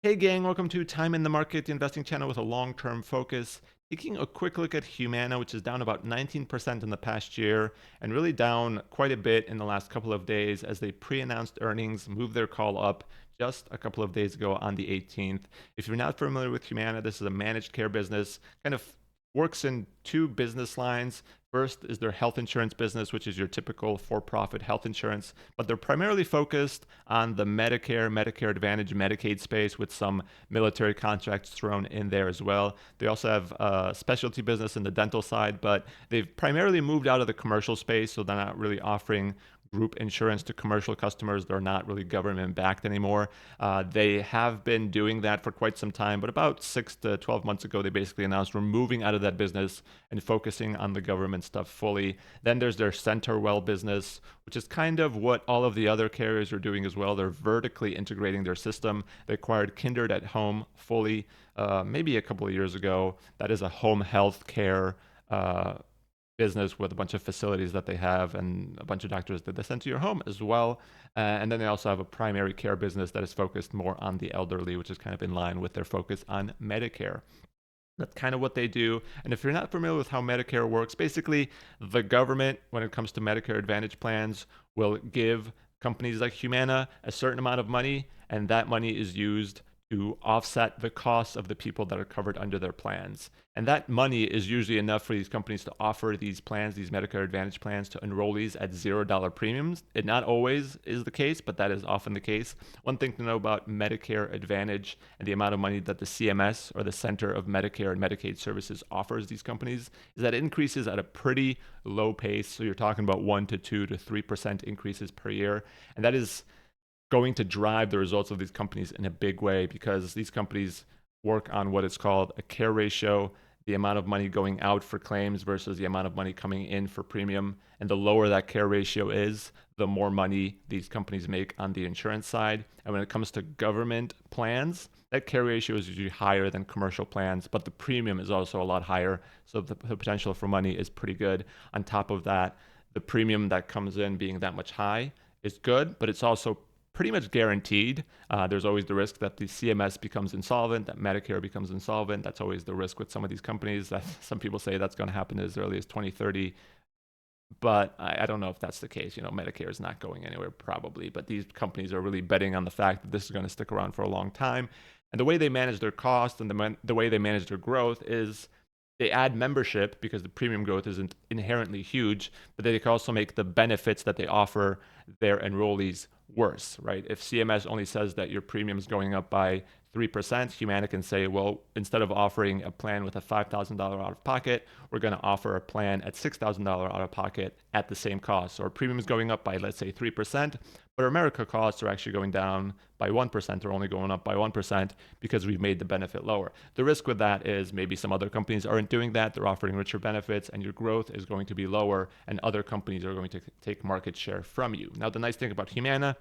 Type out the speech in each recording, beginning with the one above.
Hey gang, welcome to Time in the Market, the investing channel with a long-term focus. Taking a quick look at Humana, which is down about 19% in the past year and really down quite a bit in the last couple of days as they pre-announced earnings, moved their call up just a couple of days ago on the 18th. If you're not familiar with Humana, this is a managed care business, kind of works in two business lines. First is their health insurance business, which is your typical for-profit health insurance, but they're primarily focused on the Medicare, Medicare Advantage, Medicaid space with some military contracts thrown in there as well. They also have a specialty business in the dental side, but they've primarily moved out of the commercial space, so they're not really offering group insurance to commercial customers. They're not really government backed anymore. They have been doing that for quite some time, but about 6 to 12 months ago, they basically announced we're moving out of that business and focusing on the government stuff fully. Then there's their CenterWell business, which is kind of what all of the other carriers are doing as well. They're vertically integrating their system. They acquired Kindred at Home fully maybe a couple of years ago. That is a home health care business with a bunch of facilities that they have and a bunch of doctors that they send to your home as well. And then they also have a primary care business that is focused more on the elderly, which is kind of in line with their focus on Medicare. That's kind of what they do. And if you're not familiar with how Medicare works, basically the government, when it comes to Medicare Advantage plans, will give companies like Humana a certain amount of money, and that money is used to offset the costs of the people that are covered under their plans. And that money is usually enough for these companies to offer these plans, these Medicare Advantage plans, to enrollees at $0 premiums. It not always is the case, but that is often the case. One thing to know about Medicare Advantage and the amount of money that the CMS, or the Center of Medicare and Medicaid Services, offers these companies is that it increases at a pretty low pace. So you're talking about 1 to 2 to 3% increases per year. And that is going to drive the results of these companies in a big way because these companies work on what is called a care ratio, the amount of money going out for claims versus the amount of money coming in for premium. And the lower that care ratio is, the more money these companies make on the insurance side. And when it comes to government plans, that care ratio is usually higher than commercial plans, but the premium is also a lot higher. So the potential for money is pretty good. On top of that, the premium that comes in being that much high is good, but it's also pretty much guaranteed. There's always the risk that the CMS becomes insolvent, that Medicare becomes insolvent. That's always the risk with some of these companies. That some people say that's going to happen as early as 2030, but I don't know if that's the case. You know, Medicare is not going anywhere probably, but these companies are really betting on the fact that this is going to stick around for a long time. And the way they manage their cost and the way they manage their growth is they add membership because the premium growth isn't inherently huge, but they can also make the benefits that they offer their enrollees worse, right? If CMS only says that your premium is going up by 3%, Humana can say, well, instead of offering a plan with a $5,000 out of pocket, we're going to offer a plan at $6,000 out of pocket at the same cost. So our premium is going up by, let's say, 3%, but our America costs are actually going down by 1%, or only going up by 1% because we've made the benefit lower. The risk with that is maybe some other companies aren't doing that. They're offering richer benefits and your growth is going to be lower and other companies are going to take market share from you. Now, the nice thing about Humana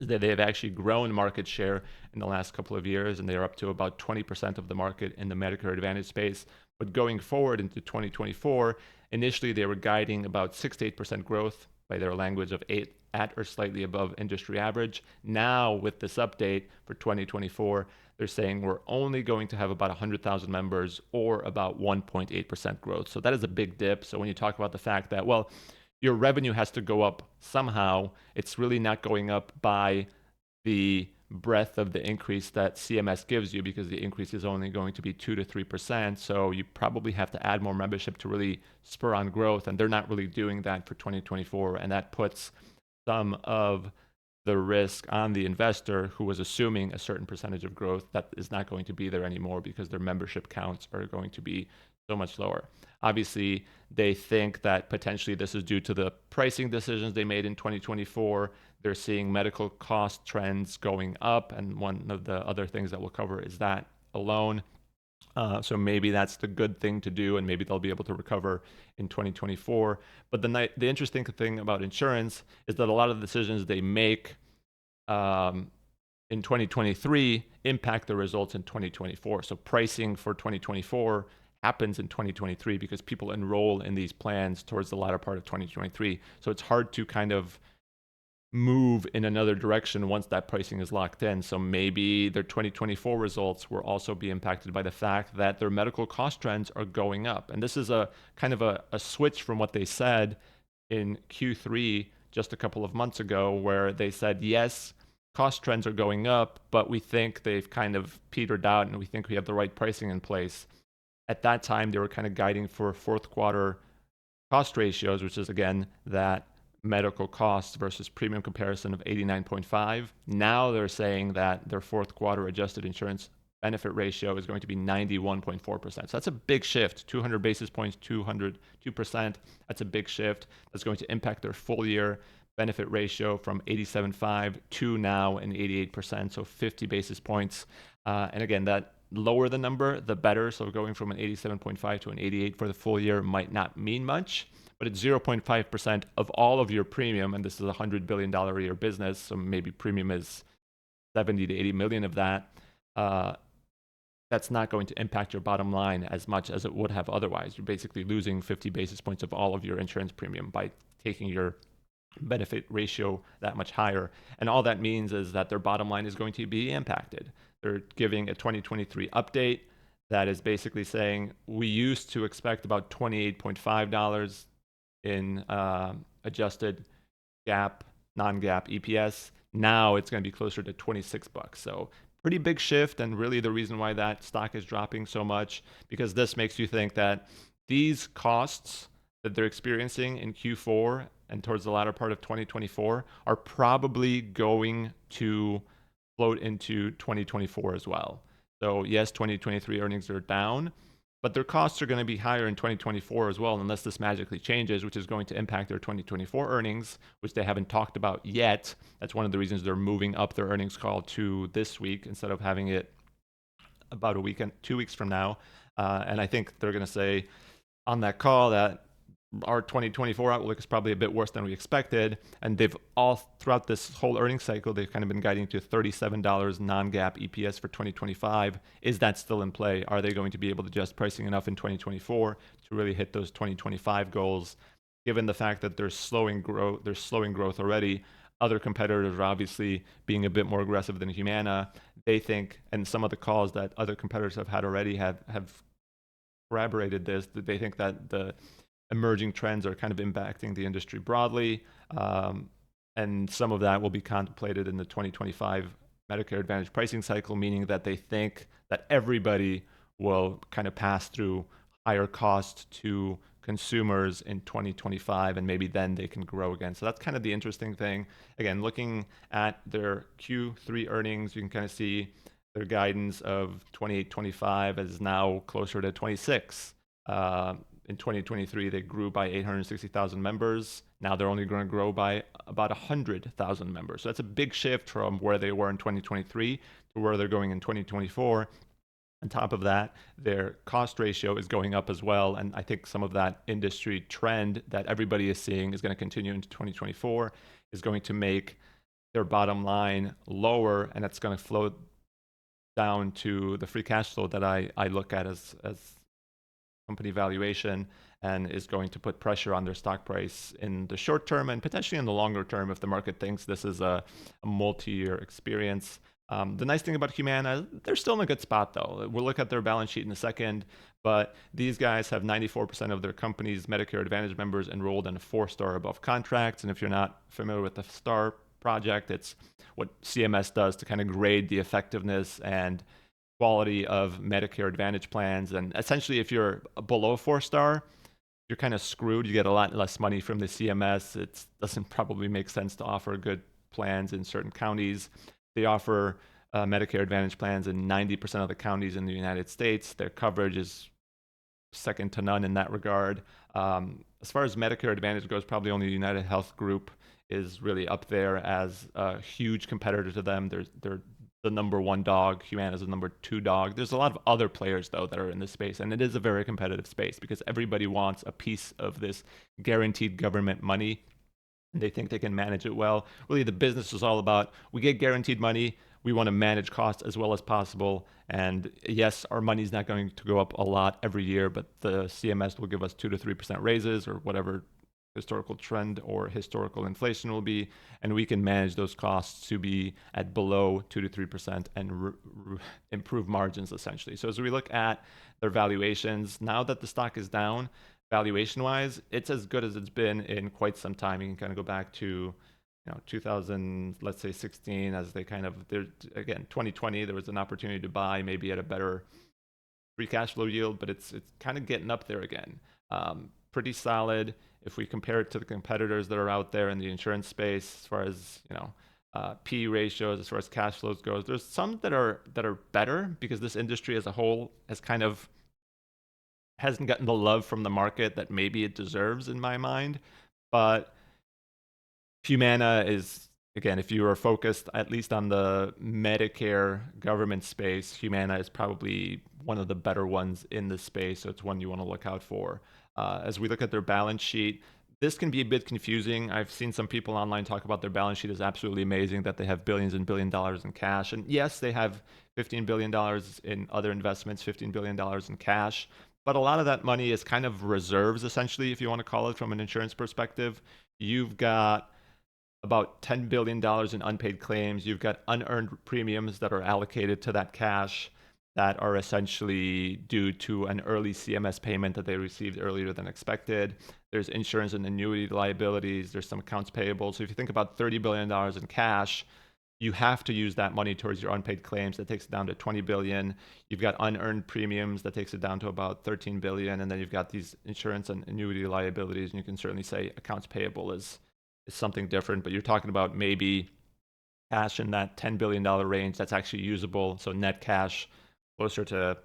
is that they've actually grown market share in the last couple of years, and they're up to about 20% of the market in the Medicare Advantage space. But going forward into 2024, initially they were guiding about 6 to 8% growth by their language of 8 at or slightly above industry average. Now, with this update for 2024, they're saying we're only going to have about 100,000 members or about 1.8% growth. So that is a big dip. So when you talk about the fact that, well, your revenue has to go up somehow, it's really not going up by the breadth of the increase that CMS gives you because the increase is only going to be 2 to 3%. So you probably have to add more membership to really spur on growth. And they're not really doing that for 2024. And that puts some of the risk on the investor who was assuming a certain percentage of growth that is not going to be there anymore because their membership counts are going to be so much lower. Obviously, they think that potentially this is due to the pricing decisions they made in 2024. They're seeing medical cost trends going up, and one of the other things that we'll cover is that alone. So maybe that's the good thing to do, and maybe they'll be able to recover in 2024. But the interesting thing about insurance is that a lot of the decisions they make in 2023 impact the results in 2024. So pricing for 2024 happens in 2023 because people enroll in these plans towards the latter part of 2023. So it's hard to kind of move in another direction once that pricing is locked in. So maybe their 2024 results will also be impacted by the fact that their medical cost trends are going up. And this is a kind of a switch from what they said in Q3 just a couple of months ago, where they said, yes, cost trends are going up, but we think they've kind of petered out and we think we have the right pricing in place. At that time, they were kind of guiding for fourth quarter cost ratios, which is again that medical costs versus premium comparison of 89.5. Now they're saying that their fourth quarter adjusted insurance benefit ratio is going to be 91.4%. So that's a big shift, 200 basis points, 202%. That's a big shift. That's going to impact their full year benefit ratio from 87.5 to now an 88%, so 50 basis points. And again, that lower the number, the better. So going from an 87.5 to an 88 for the full year might not mean much, but it's 0.5% of all of your premium. And this is a $100 billion a year business. So maybe premium is 70 to 80 million of that. That's not going to impact your bottom line as much as it would have otherwise. You're basically losing 50 basis points of all of your insurance premium by taking your benefit ratio that much higher. And all that means is that their bottom line is going to be impacted. They're giving a 2023 update that is basically saying we used to expect about $28.5 in adjusted GAAP, non-GAAP EPS. Now it's going to be closer to 26 bucks. So pretty big shift, and really the reason why that stock is dropping so much, because this makes you think that these costs that they're experiencing in Q4 and towards the latter part of 2024 are probably going to float into 2024 as well. So yes, 2023 earnings are down, but their costs are going to be higher in 2024 as well, unless this magically changes, which is going to impact their 2024 earnings, which they haven't talked about yet. That's one of the reasons they're moving up their earnings call to this week instead of having it about a week and 2 weeks from now. And I think they're going to say on that call that our 2024 outlook is probably a bit worse than we expected. And they've all throughout this whole earnings cycle, they've kind of been guiding to $37 non-GAAP EPS for 2025. Is that still in play? Are they going to be able to adjust pricing enough in 2024 to really hit those 2025 goals? Given the fact that they're slowing growth already, other competitors are obviously being a bit more aggressive than Humana. They think, and some of the calls that other competitors have had already have corroborated this, that they think that the emerging trends are kind of impacting the industry broadly. And some of that will be contemplated in the 2025 Medicare Advantage pricing cycle, meaning that they think that everybody will kind of pass through higher cost to consumers in 2025, and maybe then they can grow again. So that's kind of the interesting thing. Again, looking at their Q3 earnings, you can kind of see their guidance of 28.25 is now closer to 26. In 2023, they grew by 860,000 members. Now they're only going to grow by about 100,000 members. So that's a big shift from where they were in 2023 to where they're going in 2024. On top of that, their cost ratio is going up as well. And I think some of that industry trend that everybody is seeing is going to continue into 2024, is going to make their bottom line lower. And that's going to flow down to the free cash flow that I look at as company valuation, and is going to put pressure on their stock price in the short term and potentially in the longer term if the market thinks this is a multi-year experience. The nice thing about Humana, they're still in a good spot though. We'll look at their balance sheet in a second, but these guys have 94% of their company's Medicare Advantage members enrolled in 4-star above contracts. And if you're not familiar with the STAR project, it's what CMS does to kind of grade the effectiveness and quality of Medicare Advantage plans. And essentially, if you're below 4-star, you're kind of screwed. You get a lot less money from the CMS. It doesn't probably make sense to offer good plans in certain counties. They offer Medicare Advantage plans in 90% of the counties in the United States. Their coverage is second to none in that regard. As far as Medicare Advantage goes, probably only United Health Group is really up there as a huge competitor to them. They're the number one dog. Humana is the number 2 dog. There's a lot of other players, though, that are in this space, and it is a very competitive space because everybody wants a piece of this guaranteed government money, and they think they can manage it well. Really, the business is all about, we get guaranteed money, we want to manage costs as well as possible, and yes, our money's not going to go up a lot every year, but the CMS will give us 2 to 3% raises or whatever historical trend or historical inflation will be, and we can manage those costs to be at below 2 to 3% and improve margins essentially. So as we look at their valuations, now that the stock is down, valuation wise, it's as good as it's been in quite some time. You can kind of go back to 2000, let's say 16, as they kind of, there again, 2020, there was an opportunity to buy maybe at a better free cash flow yield, but it's kind of getting up there again. Pretty solid if we compare it to the competitors that are out there in the insurance space, as far as P ratios, as far as cash flows goes. There's some that are better because this industry as a whole has kind of hasn't gotten the love from the market that maybe it deserves in my mind. But Humana is, again, if you are focused at least on the Medicare government space, Humana is probably one of the better ones in the space. So it's one you want to look out for. As we look at their balance sheet, this can be a bit confusing. I've seen some people online talk about their balance sheet is absolutely amazing, that they have billions and billion dollars in cash. And yes, they have $15 billion in other investments, $15 billion in cash. But a lot of that money is kind of reserves, essentially, if you want to call it from an insurance perspective. You've got about $10 billion in unpaid claims. You've got unearned premiums that are allocated to that cash that are essentially due to an early CMS payment that they received earlier than expected. There's insurance and annuity liabilities. There's some accounts payable. So if you think about $30 billion in cash, you have to use that money towards your unpaid claims. That takes it down to 20 billion. You've got unearned premiums. That takes it down to about 13 billion. And then you've got these insurance and annuity liabilities. And you can certainly say accounts payable is something different, but you're talking about maybe cash in that $10 billion range that's actually usable. So net cash closer to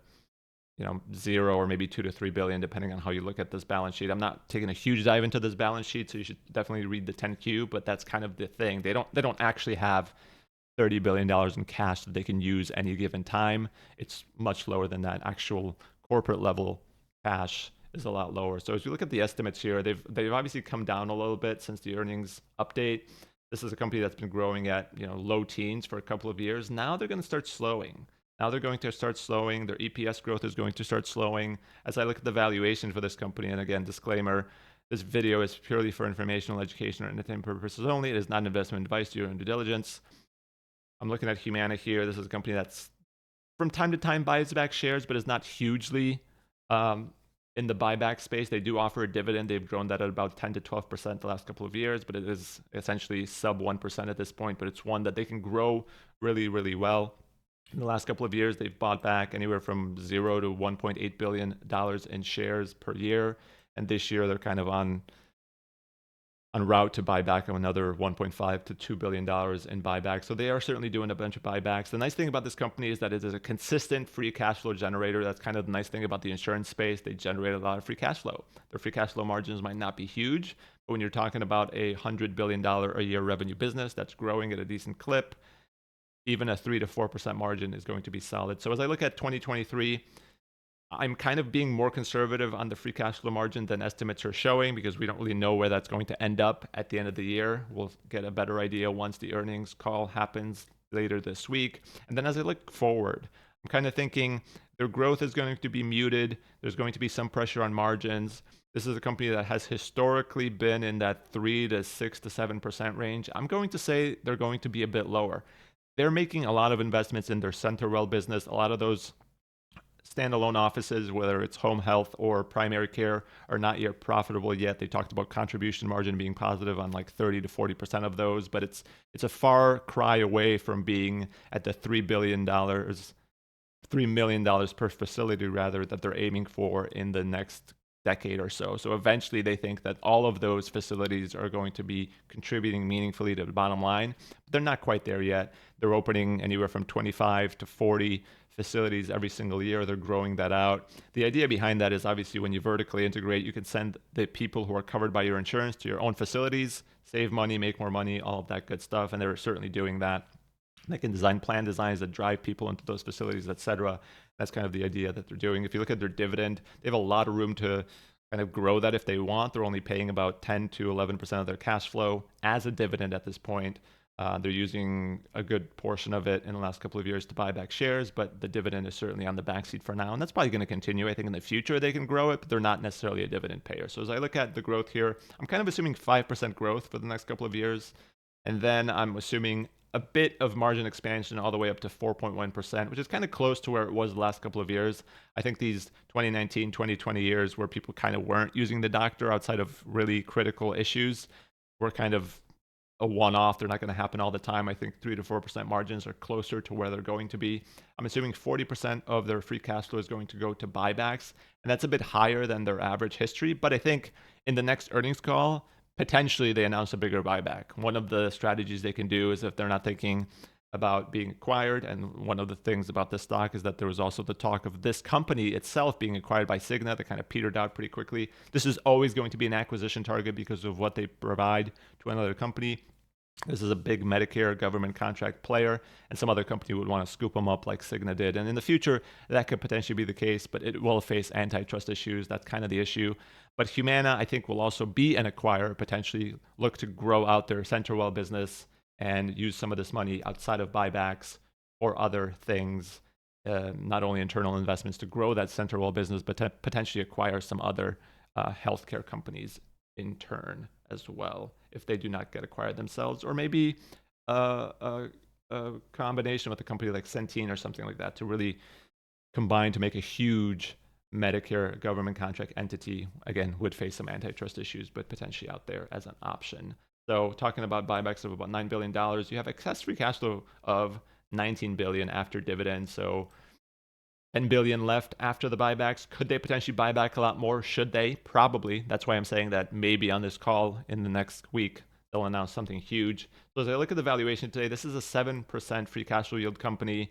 zero or maybe 2 to 3 billion, depending on how you look at this balance sheet. I'm not taking a huge dive into this balance sheet, so you should definitely read the 10Q, but that's kind of the thing. They don't actually have $30 billion in cash that they can use any given time. It's much lower than that. Actual corporate level cash is a lot lower. So as you look at the estimates here, they've obviously come down a little bit since the earnings update. This is a company that's been growing at low teens for a couple of years. Now they're going to start slowing. Their EPS growth is going to start slowing. As I look at the valuation for this company, and again, disclaimer, this video is purely for informational, education, or entertainment purposes only. It is not an investment advice. Do your own due diligence. I'm looking at Humana here. This is a company that's from time to time buys back shares, but is not hugely in the buyback space. They do offer a dividend. They've grown that at about 10 to 12% the last couple of years, but it is essentially sub 1% at this point. But it's one that they can grow really, really well. In the last couple of years, they've bought back anywhere from $0 to $1.8 billion in shares per year. And this year, they're kind of on route to buy back another $1.5 to $2 billion in buybacks. So they are certainly doing a bunch of buybacks. The nice thing about this company is that it is a consistent free cash flow generator. That's kind of the nice thing about the insurance space. They generate a lot of free cash flow. Their free cash flow margins might not be huge, but when you're talking about a $100 billion a year revenue business that's growing at a decent clip, even a 3 to 4% margin is going to be solid. So as I look at 2023, I'm kind of being more conservative on the free cash flow margin than estimates are showing, because we don't really know where that's going to end up at the end of the year. We'll get a better idea once the earnings call happens later this week. And then as I look forward, I'm kind of thinking their growth is going to be muted. There's going to be some pressure on margins. This is a company that has historically been in that 3 to 6 to 7% range. I'm going to say they're going to be a bit lower. They're making a lot of investments in their CenterWell business. A lot of those standalone offices, whether it's home health or primary care, are not yet profitable yet. They talked about contribution margin being positive on like 30 to 40% of those, but it's a far cry away from being at the $3 million per facility rather that they're aiming for in the next decade or so. So eventually they think that all of those facilities are going to be contributing meaningfully to the bottom line. But they're not quite there yet. They're opening anywhere from 25 to 40 facilities every single year. They're growing that out. The idea behind that is obviously when you vertically integrate, you can send the people who are covered by your insurance to your own facilities, save money, make more money, all of that good stuff. And they're certainly doing that. They can design plan designs that drive people into those facilities, etc. That's kind of the idea that they're doing. If you look at their dividend, they have a lot of room to kind of grow that if they want. They're only paying about 10 to 11% of their cash flow as a dividend at this point. They're using a good portion of it in the last couple of years to buy back shares, but the dividend is certainly on the backseat for now, and that's probably going to continue. I think in the future they can grow it, but they're not necessarily a dividend payer. So as I look at the growth here, I'm kind of assuming 5% growth for the next couple of years, and then I'm assuming a bit of margin expansion all the way up to 4.1%, which is kind of close to where it was the last couple of years. I think these 2019, 2020 years where people kind of weren't using the doctor outside of really critical issues were kind of a one-off. They're not going to happen all the time. I think 3 to 4% margins are closer to where they're going to be. I'm assuming 40% of their free cash flow is going to go to buybacks, and that's a bit higher than their average history. But I think in the next earnings call, potentially they announce a bigger buyback. One of the strategies they can do is if they're not thinking about being acquired, and one of the things about this stock is that there was also the talk of this company itself being acquired by Cigna that kind of petered out pretty quickly. This is always going to be an acquisition target because of what they provide to another company. This is a big Medicare government contract player, and some other company would want to scoop them up like Cigna did. And in the future, that could potentially be the case, but it will face antitrust issues. That's kind of the issue. But Humana, I think, will also be an acquirer, potentially look to grow out their CenterWell business and use some of this money outside of buybacks or other things, not only internal investments to grow that CenterWell business, but to potentially acquire some other healthcare companies in turn as well if they do not get acquired themselves, or maybe a combination with a company like Centene or something like that to really combine to make a huge Medicare government contract entity. Again, would face some antitrust issues, but potentially out there as an option. So talking about buybacks of about $9 billion, you have excess free cash flow of $19 billion after dividends. So $10 billion left after the buybacks. Could they potentially buy back a lot more? Should they? Probably. That's why I'm saying that maybe on this call in the next week, they'll announce something huge. So as I look at the valuation today, this is a 7% free cash flow yield company.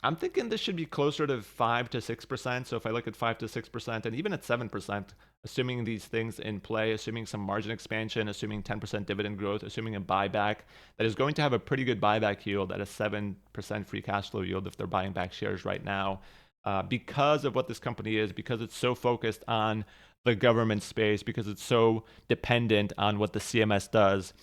I'm thinking this should be closer to 5 to 6%. So if I look at 5 to 6%, and even at 7%, assuming these things in play, assuming some margin expansion, assuming 10% dividend growth, assuming a buyback that is going to have a pretty good buyback yield at a 7% free cash flow yield if they're buying back shares right now, because of what this company is, because it's so focused on the government space, because it's so dependent on what the CMS does.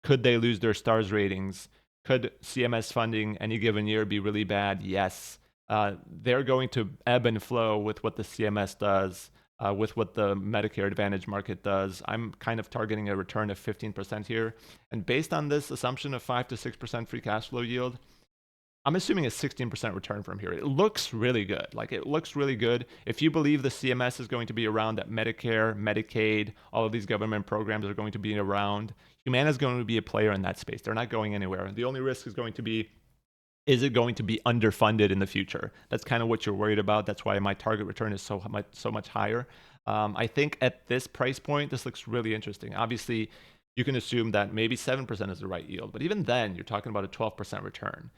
Could they lose their stars ratings? Could CMS funding any given year be really bad? Yes. They're going to ebb and flow with what the CMS does, with what the Medicare Advantage market does. I'm kind of targeting a return of 15% here. And based on this assumption of 5 to 6% free cash flow yield, I'm assuming a 16% return from here. It looks really good. Like, it looks really good. If you believe the CMS is going to be around, that Medicare, Medicaid, all of these government programs are going to be around, Humana is going to be a player in that space. They're not going anywhere. The only risk is going to be, is it going to be underfunded in the future? That's kind of what you're worried about. That's why my target return is so much higher. I think at this price point, this looks really interesting. Obviously, you can assume that maybe 7% is the right yield, but even then, you're talking about a 12% return.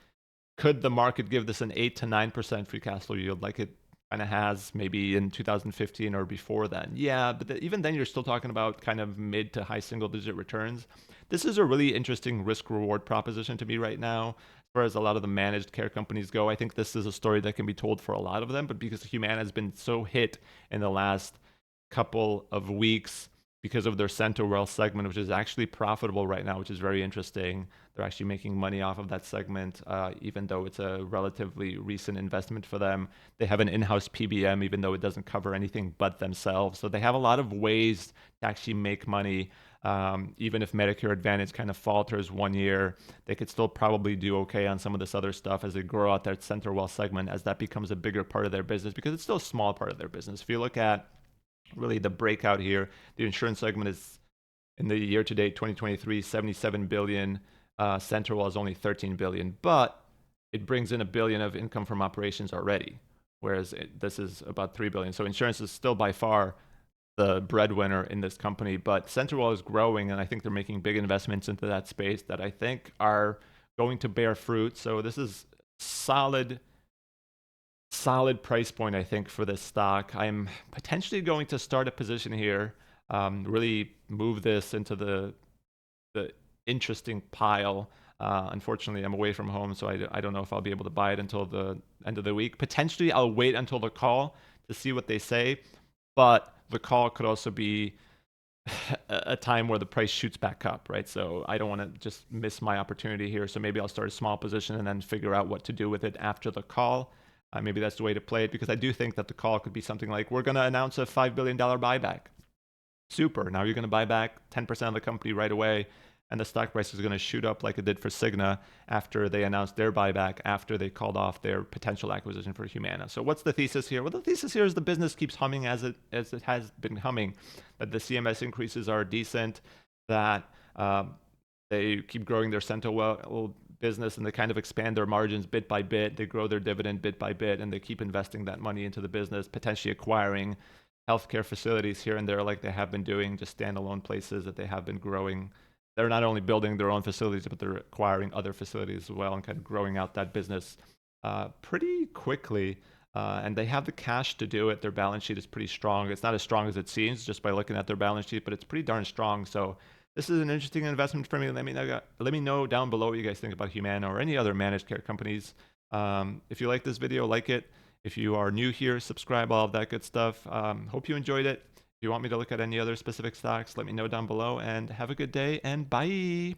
Could the market give this an 8 to 9% free cash flow yield like it kind of has maybe in 2015 or before then? Yeah, but even then you're still talking about kind of mid to high single digit returns. This is a really interesting risk reward proposition to me right now. As far as a lot of the managed care companies go, I think this is a story that can be told for a lot of them, but because Humana has been so hit in the last couple of weeks because of their CenterWell segment, which is actually profitable right now, which is very interesting. They're actually making money off of that segment, even though it's a relatively recent investment for them. They have an in-house PBM, even though it doesn't cover anything but themselves. So they have a lot of ways to actually make money. Even if Medicare Advantage kind of falters one year, they could still probably do okay on some of this other stuff as they grow out that CenterWell segment, as that becomes a bigger part of their business, because it's still a small part of their business. If you look at really the breakout here, the insurance segment is, in the year to date 2023, 77 billion. CenterWell is only 13 billion, but it brings in $1 billion of income from operations already, whereas this is about 3 billion. So insurance is still by far the breadwinner in this company, but CenterWell is growing, and I think they're making big investments into that space that I think are going to bear fruit. So this is solid price point, I think, for this stock. I'm potentially going to start a position here, really move this into the interesting pile. Unfortunately, I'm away from home, so I don't know if I'll be able to buy it until the end of the week. Potentially, I'll wait until the call to see what they say, but the call could also be a time where the price shoots back up, right? So I don't want to just miss my opportunity here. So maybe I'll start a small position and then figure out what to do with it after the call. Maybe that's the way to play it, because I do think that the call could be something like, we're going to announce a $5 billion buyback. Super. Now you're going to buy back 10% of the company right away, and the stock price is going to shoot up like it did for Cigna after they announced their buyback, after they called off their potential acquisition for Humana. So what's the thesis here? Well, the thesis here is the business keeps humming as it has been humming, that the CMS increases are decent, that they keep growing their Central business, and they kind of expand their margins bit by bit. They grow their dividend bit by bit, and they keep investing that money into the business, potentially acquiring healthcare facilities here and there, like they have been doing, just standalone places that they have been growing. They're not only building their own facilities, but they're acquiring other facilities as well, and kind of growing out that business pretty quickly. And they have the cash to do it. Their balance sheet is pretty strong. It's not as strong as it seems just by looking at their balance sheet, but it's pretty darn strong. So this is an interesting investment for me. Let me know down below what you guys think about Humana or any other managed care companies. If you like this video, like it. If you are new here, subscribe, all of that good stuff. Hope you enjoyed it. If you want me to look at any other specific stocks, let me know down below, and have a good day, and bye.